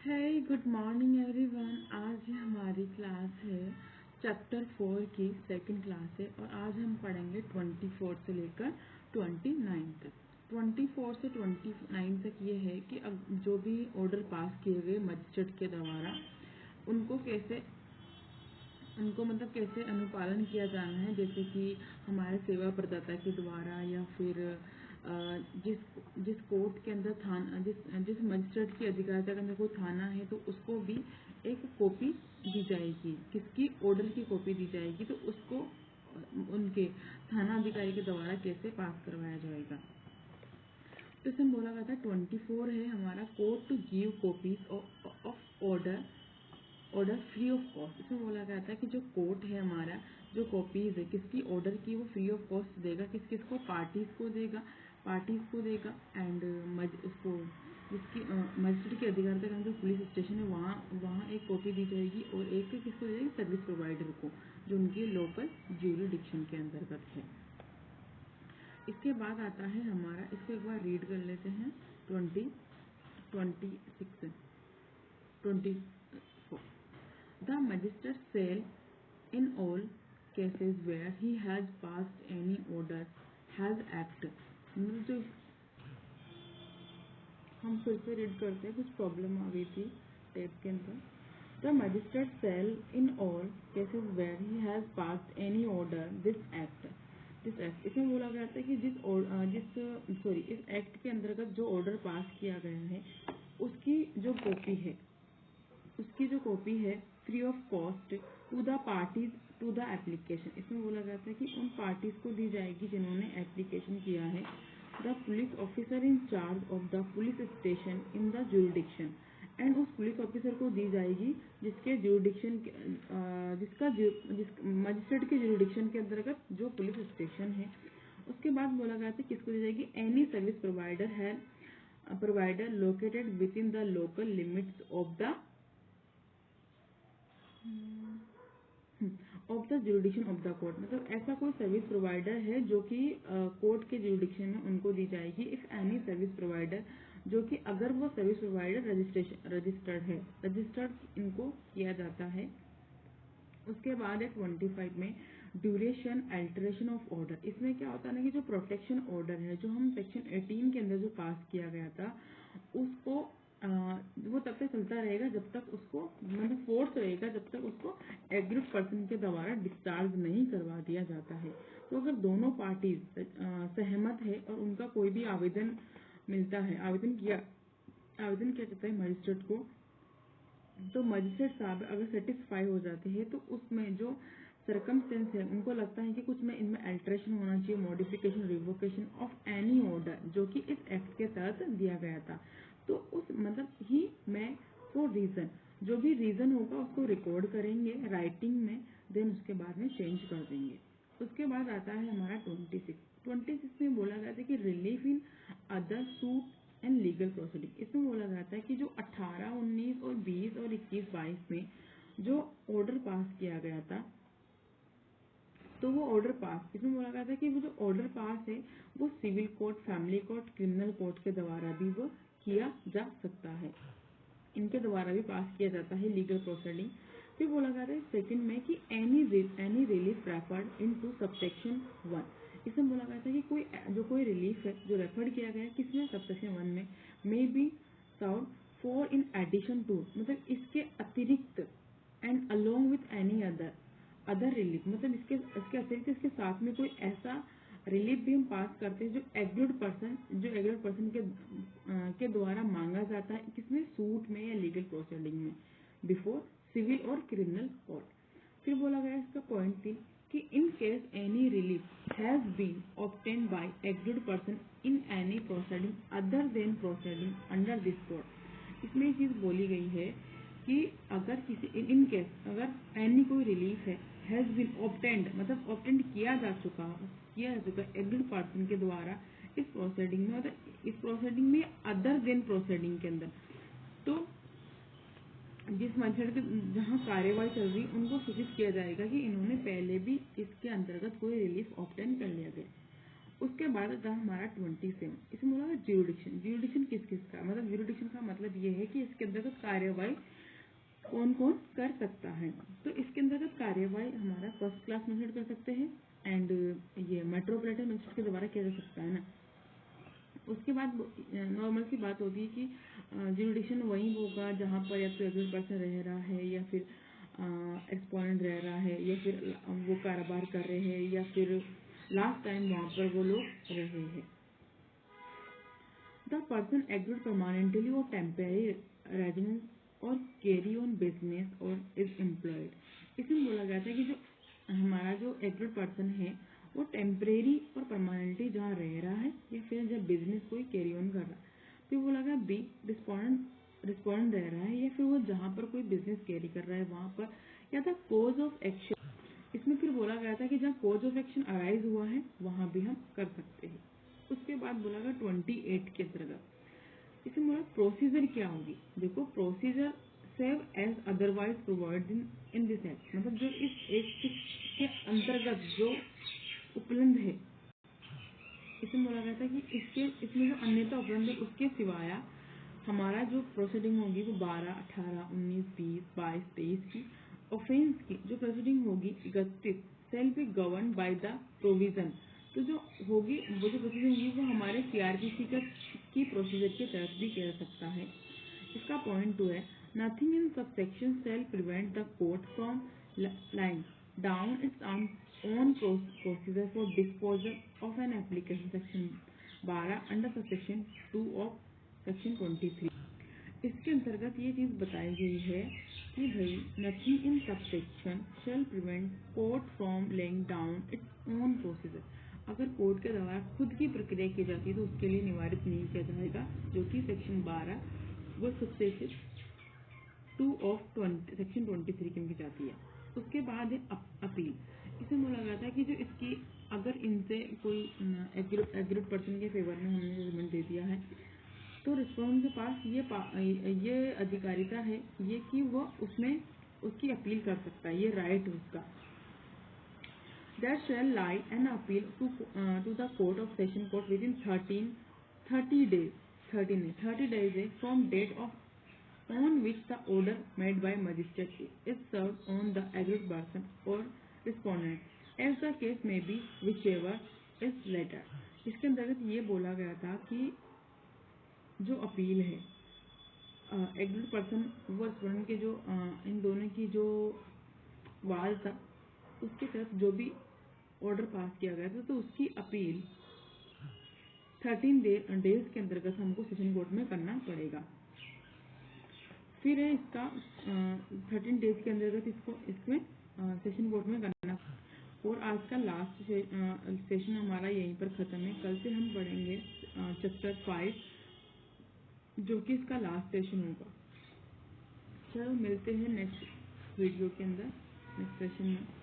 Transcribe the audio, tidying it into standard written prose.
हे good morning everyone. आज हमारी class है चैप्टर 4 की सेकंड क्लास है और आज हम पढ़ेंगे 24 से लेकर 29 तक। 24 से 29 तक ये है कि जो भी ऑर्डर पास किए गए मजिस्ट्रेट के द्वारा उनको कैसे अनुपालन किया जाना है, जैसे कि हमारे सेवा प्रदाता के द्वारा या फिर जिस कोर्ट के अंदर जिस मजिस्ट्रेट की अधिकारिता के अंदर कोई थाना है तो उसको भी एक कॉपी दी जाएगी, किसकी ऑर्डर की कॉपी दी जाएगी, तो उसको उनके थाना अधिकारी के द्वारा कैसे पास करवाया जाएगा। तो इसमें बोला गया था 24 है हमारा court to give copies of order free of cost. इसमें बोला गया था कि जो कोर्ट है हमारा जो कॉपीज है किसकी ऑर्डर की वो फ्री ऑफ कॉस्ट देगा, किसको पार्टीज को देगा एंड उसको जिसकी मजिस्ट्रेट की अधिकारिता के अंदर पुलिस स्टेशन है वहाँ एक कॉपी दी जाएगी और एक किसको दी जाएगी, सर्विस प्रोवाइडर को जो उनकी लोकल ज्यूरिडिक्शन के अंतर्गत है। इसके बाद आता है हमारा, इसको एक बार रीड कर लेते हैं 24 The magistrate shall, in all cases where he has passed any order, has act। जो हम फिर से रीड करते हैं, कुछ प्रॉब्लम आ गई थी टेप के अंदर। The magistrate shall, in all cases where he has passed any order, this act। इसमें बोला गया था कि इस एक्ट के अंतर्गत जो ऑर्डर पास किया गया है उसकी जो कॉपी है free of cost to the parties to the application. इसमें बोला गया था कि उन पार्टीज को दी जाएगी जिन्होंने एप्लीकेशन किया है। The police officer in charge of the police station in the jurisdiction, and उस पुलिस ऑफिसर को दी जाएगी जिसके ज्यूरिडिक्शन मजिस्ट्रेट के ज्यूरिडिक्शन के अंतर्गत जो पुलिस स्टेशन है। उसके बाद बोला गया था किसको दी जाएगी, any service provider located with in the local limits of the jurisdiction of the court. मतलब ऐसा कोई सर्विस प्रोवाइडर है जो कि कोर्ट के ज्यूरिडिक्शन में उनको दी जाएगी। इफ एनी सर्विस प्रोवाइडर, जो कि अगर वो सर्विस प्रोवाइडर रजिस्टर्ड इनको किया जाता है। उसके बाद है 25 में ड्यूरेशन अल्टरेशन ऑफ ऑर्डर। इसमें क्या होता है ना कि जो प्रोटेक्शन ऑर्डर है जो हम सेक्शन 18 के अंदर जो पास किया गया था उसको वो तब तक चलता रहेगा जब तक उसको मतलब फोर्स रहेगा, जब तक उसको एग्रीड पर्सन के द्वारा डिस्चार्ज नहीं करवा दिया जाता है। तो अगर दोनों पार्टी सहमत है और उनका कोई भी आवेदन मिलता है, आवेदन किया जाता है मजिस्ट्रेट को, तो मजिस्ट्रेट साहब अगर सेटिस्फाई हो जाते हैं तो उसमें जो सर्कमस्टेंस है उनको लगता है कि कुछ में इनमें अल्टरेशन होना चाहिए, modification, revocation of any order जो कि इस एक्ट के तहत दिया गया था, तो उस ही में फॉर रीजन, जो भी रीजन होगा उसको रिकॉर्ड करेंगे राइटिंग में, देन उसके बाद में चेंज कर देंगे। उसके बाद आता है हमारा 26 में बोला गया था कि relief in other suit and legal proceeding. इसमें बोला गया था कि जो 18, 19 और 20 और 21, 22 में जो ऑर्डर पास किया गया था, तो वो ऑर्डर पास, इसमें बोला गया था कि वो जो ऑर्डर पास है वो civil court, family court, criminal court के द्वारा भी वो किया जा सकता है, इनके द्वारा भी पास किया जाता है लीगल प्रोसीडिंग। फिर बोला गया था सेकंड में कि any relief referred into subsection 1। इसमें बोला गया था कि कोई रिलीफ है जो रेफर किया गया है किसमें, सबसेक्शन 1 में, may be sound for in addition to, मतलब इसके अतिरिक्त, and along with any other relief, मतलब इसके अतिरिक्त इसके साथ में कोई ऐसा रिलीफ भी हम पास करते हैं जो एग्रीड पर्सन के द्वारा मांगा जाता है, किसमें, सूट में या लीगल प्रोसीडिंग में, बिफोर सिविल और क्रिमिनल कोर्ट। फिर बोला गया इसका पॉइंट 3 कि in case any relief has been obtained by aggrieved person in any proceeding other than proceeding under this court. इसमें ये चीज बोली गई है कि अगर इन केस अगर एनी कोई रिलीफ है हैज बीन ऑब्टेन्ड, मतलब ऑब्टेन्ड किया जा चुका एग्रीड पर्सन के द्वारा इस प्रोसीडिंग में, मतलब इस प्रोसीडिंग में अदर देन प्रोसीडिंग के अंदर, तो जिस मजिस्ट्रेट जहाँ कार्यवाही चल रही उनको सूचित किया जाएगा कि इन्होंने पहले भी इसके अंतर्गत कोई रिलीफ ऑब्टेन कर लिया गया। उसके बाद था हमारा 27, इसमें बोला ज्यूरिडिक्शन। ज्यूरिडिक्शन किस किस का, मतलब ज्यूरिडिक्शन का मतलब ये है कि इसके अंतर्गत कार्यवाही कौन कौन कर सकता है। तो इसके अंतर्गत कार्यवाही हमारा फर्स्ट क्लास मेथड कर सकते हैं एंड ये मेट्रोपॉलिटन मेथड के द्वारा किया जा सकता है ना। उसके बाद नॉर्मल सी बात होती है कि ज्यूरिडिक्शन वही होगा जहाँ पर या तो एग्रीड पर्सन रह रहा है या फिर एक्सपोनेंट रह रहा है या फिर वो कारोबार कर रहे हैं या फिर लास्ट टाइम वहाँ पर वो लोग रहे हैं। द पर्सन एग्रीड परमानेंटली और टेम्परेरी रेजिडेंस और कैरी ऑन बिजनेस और इज एम्प्लॉयड। इसमें बोला गया था कि जो हमारा जो एग्रीड पर्सन है वो टेम्परेरी और परमानेंटली जहाँ रह रहा है या फिर जब बिजनेस कोई कैरी ऑन कर रहा है। फिर बोला गया बी रिस्पोंडेंट रह रहा है या फिर वो जहाँ पर कोई बिजनेस कैरी कर रहा है वहाँ पर, या द कोज ऑफ एक्शन। इसमें फिर बोला गया था कि जहाँ कोज ऑफ एक्शन अराइज हुआ है वहाँ भी हम कर सकते हैं। उसके बाद बोला गया 28 के अंतर्गत इसमें बोला प्रोसीजर क्या होगी। देखो procedure save as otherwise provide in this act, मतलब जो इस एक्ट के अंतर्गत जो उपलब्ध है, इसमें बोला गया था कि इसमें जो अन्यथा उपलब्ध है उसके सिवाय हमारा जो प्रोसीडिंग होगी वो 12, 18, 19, 20, 22, 23 की ऑफेंस की जो प्रोसीडिंग होगी 31 shall be govern by the provision. तो जो होगी वो जो प्रोसीडिंग होगी वो हमारे सीआरपीसी की प्रोसीजर के तहत भी किया जा सकता है। इसका पॉइंट 2 है nothing in subsection shall prevent the court from laying down its own procedure for disposal of an application section 12 under subsection 2 of section 23। इसके अंतर्गत ये चीज बताई गई है कि भाई nothing in subsection shall prevent court from laying down its own procedure. अगर कोर्ट के द्वारा खुद की प्रक्रिया की जाती है तो उसके लिए निवारित नहीं किया जाएगा, जो कि सेक्शन 12 वो सबसेक्शन 2 ऑफ सेक्शन 23 की जाती है। उसके बाद है अपील। इसमें बोला गया था कि जो इसकी अगर इनसे कोई एग्रीड पर्सन के फेवर में हमने जजमेंट दे दिया है तो रिस्पोंडेंट के पास ये अधिकारिता है ये कि वो उसमें उसकी अपील कर सकता है, ये राइट है उसका। That shall lie an appeal to the court of session court within 30 days 30 days from date of on which the order made by magistrate is served on the aggrieved person or respondent as the case may be whichever is later। इसके अंतर्गत ये बोला गया था कि जो appeal है agreed person व रिस्पोंडेंट के जो इन दोनों की जो वाद था उसके तहत जो भी ऑर्डर पास किया गया था तो उसकी अपील 13 डेज के अंतर्गत हमको सेशन कोर्ट में करना पड़ेगा। फिर है इसका 13 डेज के अंतर्गत इसमें सेशन कोर्ट में करना। और आज का लास्ट सेशन हमारा यहीं पर खत्म है। कल से हम पढ़ेंगे चैप्टर 5 जो कि इसका लास्ट सेशन होगा। चलो मिलते हैं नेक्स्ट वीडियो के अंदर नेक्स्ट सेशन में।